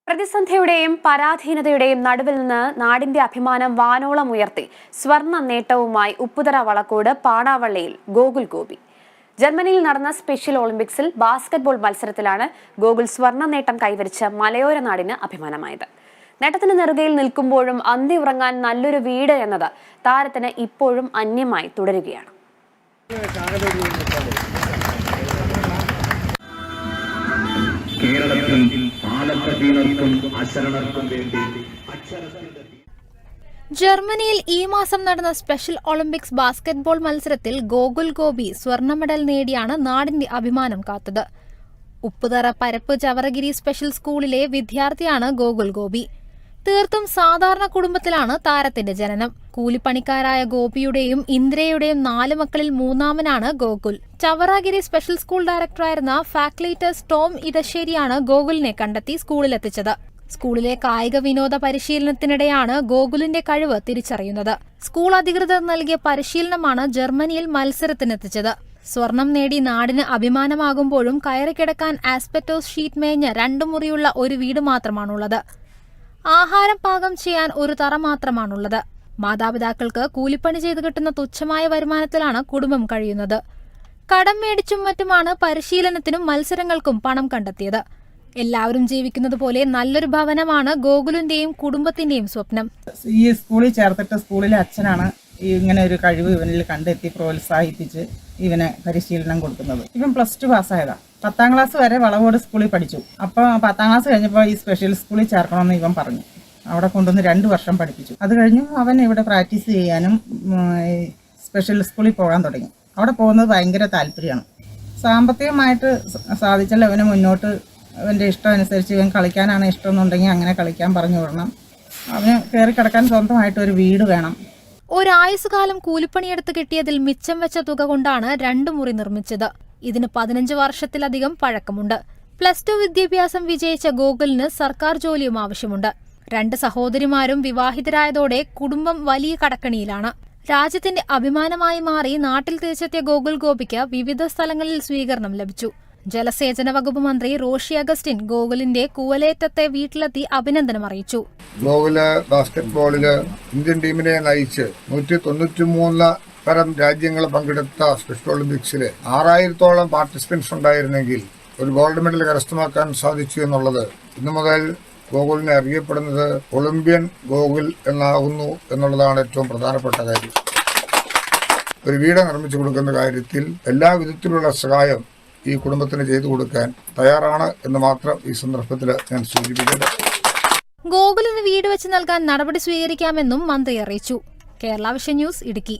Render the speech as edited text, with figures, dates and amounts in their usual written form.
പ്രതിസന്ധിയുടെയും പരാധീനതയുടെയും നടുവിൽ നിന്ന് നാടിന്റെ അഭിമാനം വാനോളം ഉയർത്തി സ്വർണ്ണ നേട്ടവുമായി ഉപ്പുതറ വളക്കോട് പാണാവള്ളിയിൽ ഗോകുൽ ഗോപി. ജർമ്മനിയിൽ നടന്ന സ്പെഷ്യൽ ഒളിമ്പിക്സിൽ ബാസ്കറ്റ്ബോൾ മത്സരത്തിലാണ് ഗോകുൽ സ്വർണ്ണ നേട്ടം കൈവരിച്ച മലയോര നാടിന് അഭിമാനമായത്. നേട്ടത്തിന് നെറുകയിൽ നിൽക്കുമ്പോഴും അന്തി ഉറങ്ങാൻ നല്ലൊരു വീട് എന്നത് താരത്തിന് ഇപ്പോഴും അന്യമായി തുടരുകയാണ്. ജർമ്മനിയിൽ ഈ മാസം നടന്ന സ്പെഷ്യൽ ഒളിമ്പിക്സ് ബാസ്കറ്റ്ബോൾ മത്സരത്തിൽ ഗോകുൽ ഗോപി സ്വർണ്ണ മെഡൽ നേടിയാണ് നാടിന്റെ അഭിമാനം കാത്തത്. ഉപ്പുതറ പരപ്പ് ചവറഗിരി സ്പെഷ്യൽ സ്കൂളിലെ വിദ്യാർത്ഥിയാണ് ഗോകുൽ ഗോപി. തീർത്തും സാധാരണ കുടുംബത്തിലാണ് താരത്തിന്റെ ജനനം. കൂലിപ്പണിക്കാരായ ഗോപിയുടെയും ഇന്ദ്രയുടെയും 4 മക്കളിൽ മൂന്നാമനാണ് Gokul. Chavaragiri special school ഡയറക്ടറായിരുന്ന ഫാക്കൽറ്റസ് Tom ഇടശ്ശേരിയാണ് ഗോകുലിനെ കണ്ടെത്തി സ്കൂളിലെത്തിച്ചത്. സ്കൂളിലെ കായിക വിനോദ പരിശീലനത്തിനിടെയാണ് ഗോകുലിന്റെ കഴിവ് തിരിച്ചറിയുന്നത്. സ്കൂൾ അധികൃതർ നൽകിയ പരിശീലനമാണ് ജർമ്മനിയിൽ മത്സരത്തിനെത്തിച്ചത്. സ്വർണം നേടി നാടിന് അഭിമാനമാകുമ്പോഴും കയറിക്കിടക്കാൻ ആസ്പെറ്റോസ് ഷീറ്റ് മേഞ്ഞ 2 മുറിയുള്ള ഒരു വീട് മാത്രമാണുള്ളത്. ആഹാരം പാകം ചെയ്യാൻ ഒരു തറ മാത്രമാണുള്ളത്. മാതാപിതാക്കൾക്ക് കൂലിപ്പണി ചെയ്ത് കിട്ടുന്ന തുച്ഛമായ വരുമാനത്തിലാണ് കുടുംബം കഴിയുന്നത്. കടം മേടിച്ചും മറ്റുമാണ് പരിശീലനത്തിനും മത്സരങ്ങൾക്കും പണം കണ്ടെത്തിയത്. എല്ലാവരും ജീവിക്കുന്നത് പോലെ നല്ലൊരു ഭവനമാണ് ഗോകുലിന്റെയും കുടുംബത്തിന്റെയും സ്വപ്നം. ഈ സ്കൂളിൽ ചേർത്തിട്ട് സ്കൂളിലെ അച്ഛനാണ് ഇങ്ങനെ ഒരു കഴിവ് ഇവനിൽ കണ്ടെത്തി പ്രോത്സാഹിപ്പിച്ച് ഇവനെ പരിശീലനം കൊടുക്കുന്നത്. ഇവൻ +2 പാസ്സായതാ. 10ാം ക്ലാസ് വരെ വളവോട് സ്കൂളിൽ പഠിച്ചു. അപ്പോൾ 10ാം ക്ലാസ് കഴിഞ്ഞപ്പോൾ ഈ സ്പെഷ്യൽ സ്കൂളിൽ ചേർക്കണമെന്ന് ഇവൻ പറഞ്ഞു. അവിടെ കൊണ്ടുവന്ന് 2 വർഷം പഠിപ്പിച്ചു. അത് കഴിഞ്ഞു അവൻ ഇവിടെ പ്രാക്ടീസ് ചെയ്യാനും സ്പെഷ്യൽ സ്കൂളിൽ പോകാൻ തുടങ്ങി. അവിടെ പോകുന്നത് ഭയങ്കര താല്പര്യമാണ്. സാമ്പത്തികമായിട്ട് സാധിച്ചാൽ അവന് മുന്നോട്ട് അവൻ്റെ ഇഷ്ടം അനുസരിച്ച് ഇവൻ കളിക്കാനാണ് ഇഷ്ടം എന്നുണ്ടെങ്കിൽ അങ്ങനെ കളിക്കാൻ പറഞ്ഞു വിടണം. അവന് കയറി കിടക്കാൻ സ്വന്തമായിട്ട് ഒരു വീട് വേണം. ഒരായുസുകാലം കൂലിപ്പണിയെടുത്ത് കിട്ടിയതിൽ മിച്ചം വെച്ച തുക കൊണ്ടാണ് 2 മുറി നിർമ്മിച്ചത്. ഇതിന് 15 വർഷത്തിലധികം പഴക്കമുണ്ട്. +2 വിദ്യാഭ്യാസം വിജയിച്ച ഗോകുലിന് സർക്കാർ ജോലിയും ആവശ്യമുണ്ട്. 2 സഹോദരിമാരും വിവാഹിതരായതോടെ കുടുംബം വലിയ കടക്കണിയിലാണ്. രാജ്യത്തിന്റെ അഭിമാനമായി മാറി നാട്ടിൽ തിരിച്ചെത്തിയ ഗോകുൽ ഗോപിക്ക് വിവിധ സ്ഥലങ്ങളിൽ സ്വീകരണം ലഭിച്ചു. ജലസേചന വകുപ്പ് മന്ത്രി റോഷി അഗസ്റ്റിൻ ഗോകുലിന്റെ കൂവലേറ്റത്തെ വീട്ടിലെത്തി അഭിനന്ദനം അറിയിച്ചു. ഗോകുല് ബാസ്കറ്റ്ബോളില് ഇന്ത്യൻ ടീമിനെ നയിച്ച് 193 തരം രാജ്യങ്ങൾ പങ്കെടുത്ത സ്പെഷ്യൽ ഒളിമ്പിക്സില് 6000-ഓളം പാർട്ടിസിപ്പൻസ് ഉണ്ടായിരുന്നെങ്കിൽ ഒരു ഗോൾഡ് മെഡൽ കരസ്ഥമാക്കാൻ സാധിച്ചു എന്നുള്ളത് ഇന്നു മുതൽ ഗോകുലിനെ അറിയപ്പെടുന്നത് ഒളിമ്പ്യൻ ഗോകുൽ എന്നാകുന്നു എന്നുള്ളതാണ് ഏറ്റവും പ്രധാനപ്പെട്ട കാര്യം. ഒരു വീട് നിർമ്മിച്ചു കൊടുക്കുന്ന കാര്യത്തിൽ എല്ലാ വിധത്തിലുള്ള സഹായം ഈ കുടുംബത്തിന് ചെയ്തു കൊടുക്കാൻ തയ്യാറാണ് എന്ന് മാത്രം ഈ സന്ദർഭത്തിൽ ഞാൻ സൂചിപ്പിക്കുന്നത്. ഗോകുലിന് വീട് വെച്ച് നൽകാൻ നടപടി സ്വീകരിക്കാമെന്നും മന്ത്രി അറിയിച്ചു. Kerala vision news, Idukki.